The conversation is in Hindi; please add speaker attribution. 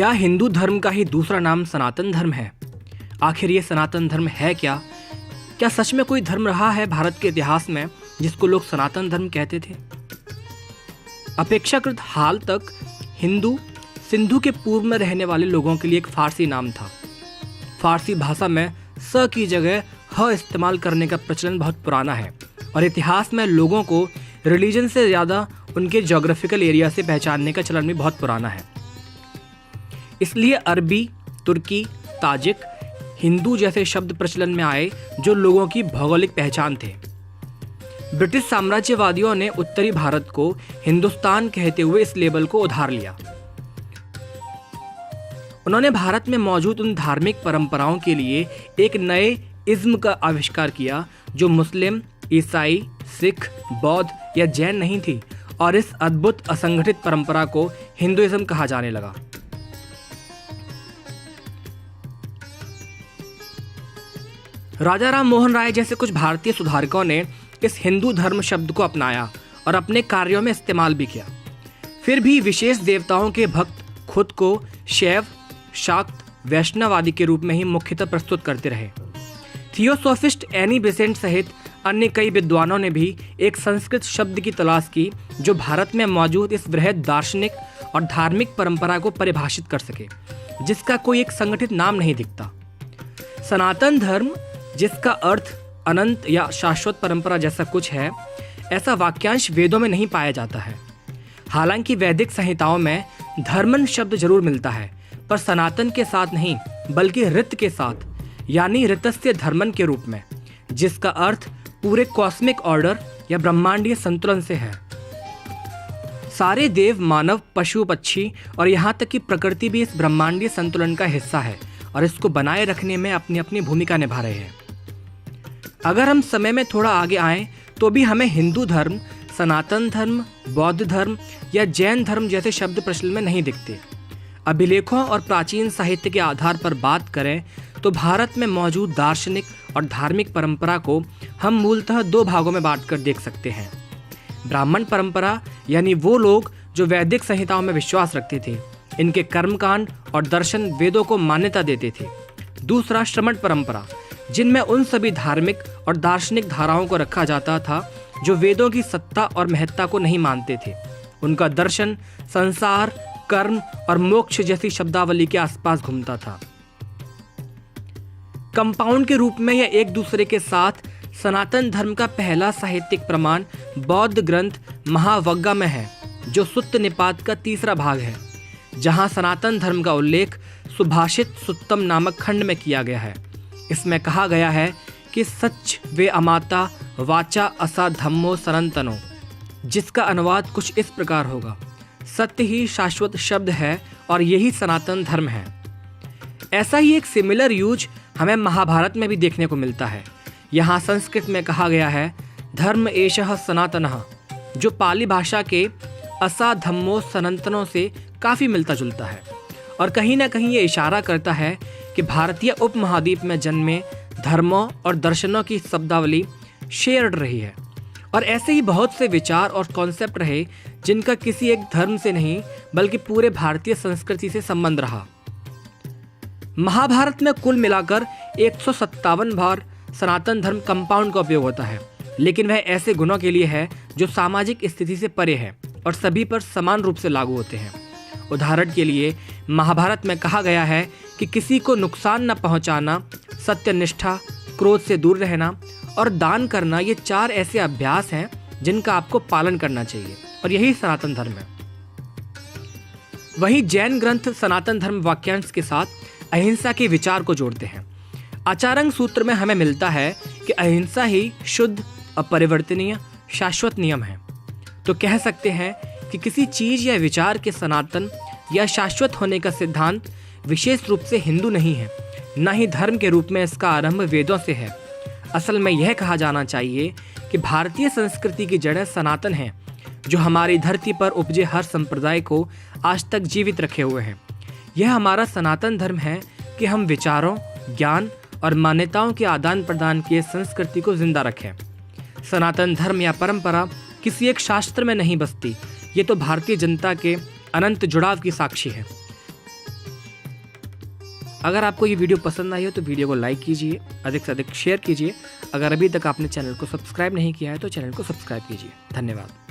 Speaker 1: क्या हिंदू धर्म का ही दूसरा नाम सनातन धर्म है? आखिर ये सनातन धर्म है क्या? क्या सच में कोई धर्म रहा है भारत के इतिहास में जिसको लोग सनातन धर्म कहते थे? अपेक्षाकृत हाल तक हिंदू सिंधु के पूर्व में रहने वाले लोगों के लिए एक फारसी नाम था। फारसी भाषा में स की जगह ह इस्तेमाल करने का प्रचलन बहुत पुराना है और इतिहास में लोगों को रिलीजन से ज़्यादा उनके ज्योग्राफिकल एरिया से पहचानने का चलन भी बहुत पुराना है। इसलिए अरबी, तुर्की, ताजिक, हिंदू जैसे शब्द प्रचलन में आए जो लोगों की भौगोलिक पहचान थे। ब्रिटिश साम्राज्यवादियों ने उत्तरी भारत को हिंदुस्तान कहते हुए इस लेबल को उधार लिया। उन्होंने भारत में मौजूद उन धार्मिक परंपराओं के लिए एक नए इज्म का आविष्कार किया जो मुस्लिम, ईसाई, सिख, बौद्ध या जैन नहीं थी और इस अद्भुत असंगठित परंपरा को हिंदुइज्म कहा जाने लगा। राजा राम मोहन राय जैसे कुछ भारतीय सुधारकों ने इस हिंदू धर्म शब्द को अपनाया और अपने कार्यों में इस्तेमाल भी किया। फिर भी विशेष देवताओं के भक्त खुद को शैव, शाक्त, वैष्णववादी के रूप में ही मुख्यतः प्रस्तुत करते रहे। थियोसॉफिस्ट एनी बेसेंट सहित अन्य कई विद्वानों ने भी एक संस्कृत शब्द की तलाश की जो भारत में मौजूद इस वृहद दार्शनिक और धार्मिक परंपरा को परिभाषित कर सके, जिसका कोई एक संगठित नाम नहीं दिखता। सनातन धर्म, जिसका अर्थ अनंत या शाश्वत परंपरा जैसा कुछ है, ऐसा वाक्यांश वेदों में नहीं पाया जाता है। हालांकि वैदिक संहिताओं में धर्मन शब्द जरूर मिलता है, पर सनातन के साथ नहीं बल्कि ऋत के साथ, यानी ऋतस्य धर्मन के रूप में, जिसका अर्थ पूरे कॉस्मिक ऑर्डर या ब्रह्मांडीय संतुलन से है। सारे देव, मानव, पशु, पक्षी और यहाँ तक कि प्रकृति भी इस ब्रह्मांडीय संतुलन का हिस्सा है और इसको बनाए रखने में अपनी अपनी भूमिका निभा रहे हैं। अगर हम समय में थोड़ा आगे आएं तो भी हमें हिंदू धर्म, सनातन धर्म, बौद्ध धर्म या जैन धर्म जैसे शब्द प्रचलन में नहीं दिखते। अभिलेखों और प्राचीन साहित्य के आधार पर बात करें तो भारत में मौजूद दार्शनिक और धार्मिक परंपरा को हम मूलतः दो भागों में बांटकर देख सकते हैं। ब्राह्मण परंपरा यानी वो लोग जो वैदिक संहिताओं में विश्वास रखते थे, इनके कर्मकांड और दर्शन वेदों को मान्यता देते थे। दूसरा श्रमण परंपरा, जिनमें उन सभी धार्मिक और दार्शनिक धाराओं को रखा जाता था जो वेदों की सत्ता और महत्ता को नहीं मानते थे। उनका दर्शन संसार, कर्म और मोक्ष जैसी शब्दावली के आसपास घूमता था। कंपाउंड के रूप में या एक दूसरे के साथ सनातन धर्म का पहला साहित्यिक प्रमाण बौद्ध ग्रंथ महावग्गा में है, जो सुत्त निपात का तीसरा भाग है, जहां सनातन धर्म का उल्लेख सुभाषित सुत्तम नामक खंड में किया गया है। इसमें कहा गया है कि सच वे अमाता वाचा असा धम्मो सनातनो, जिसका अनुवाद कुछ इस प्रकार होगा: सत्य ही शाश्वत शब्द है और यही सनातन धर्म है। ऐसा ही एक सिमिलर यूज हमें महाभारत में भी देखने को मिलता है। यहाँ संस्कृत में कहा गया है धर्म एषः सनातनः, जो पाली भाषा के असा धम्मो सनातनों से काफ़ी मिलता जुलता है और कहीं ना कहीं ये इशारा करता है कि भारतीय उपमहाद्वीप में जन्मे धर्मों और दर्शनों की शब्दावली शेयर्ड रही है और ऐसे ही बहुत से विचार और कॉन्सेप्ट रहे जिनका किसी एक धर्म से नहीं बल्कि पूरे भारतीय संस्कृति से संबंध रहा। महाभारत में कुल मिलाकर 157 बार सनातन धर्म कंपाउंड का उपयोग होता है, लेकिन वह ऐसे गुणों के लिए है जो सामाजिक स्थिति से परे है और सभी पर समान रूप से लागू होते हैं। उदाहरण के लिए महाभारत में कहा गया है कि किसी को नुकसान न पहुंचाना, सत्यनिष्ठा, क्रोध से दूर रहना और दान करना, ये 4 ऐसे अभ्यास हैं जिनका आपको पालन करना चाहिए और यही सनातन धर्म है। वहीं जैन ग्रंथ सनातन धर्म वाक्यांश के साथ अहिंसा के विचार को जोड़ते हैं। आचारंग सूत्र में हमें मिलता है कि अहिंसा ही शुद्ध, अपरिवर्तनीय, शाश्वत नियम है। तो कह सकते हैं कि किसी चीज या विचार के सनातन या शाश्वत होने का सिद्धांत विशेष रूप से हिंदू नहीं है, न ही धर्म के रूप में इसका आरंभ वेदों से है। असल में यह कहा जाना चाहिए कि भारतीय संस्कृति की जड़ें सनातन हैं, जो हमारी धरती पर उपजे हर संप्रदाय को आज तक जीवित रखे हुए हैं। यह हमारा सनातन धर्म है कि हम विचारों, ज्ञान और मान्यताओं के आदान प्रदान की संस्कृति को जिंदा रखें। सनातन धर्म या परंपरा किसी एक शास्त्र में नहीं बसती, ये तो भारतीय जनता के अनंत जुड़ाव की साक्षी है। अगर आपको ये वीडियो पसंद आई हो तो वीडियो को लाइक कीजिए, अधिक से अधिक शेयर कीजिए। अगर अभी तक आपने चैनल को सब्सक्राइब नहीं किया है तो चैनल को सब्सक्राइब कीजिए। धन्यवाद।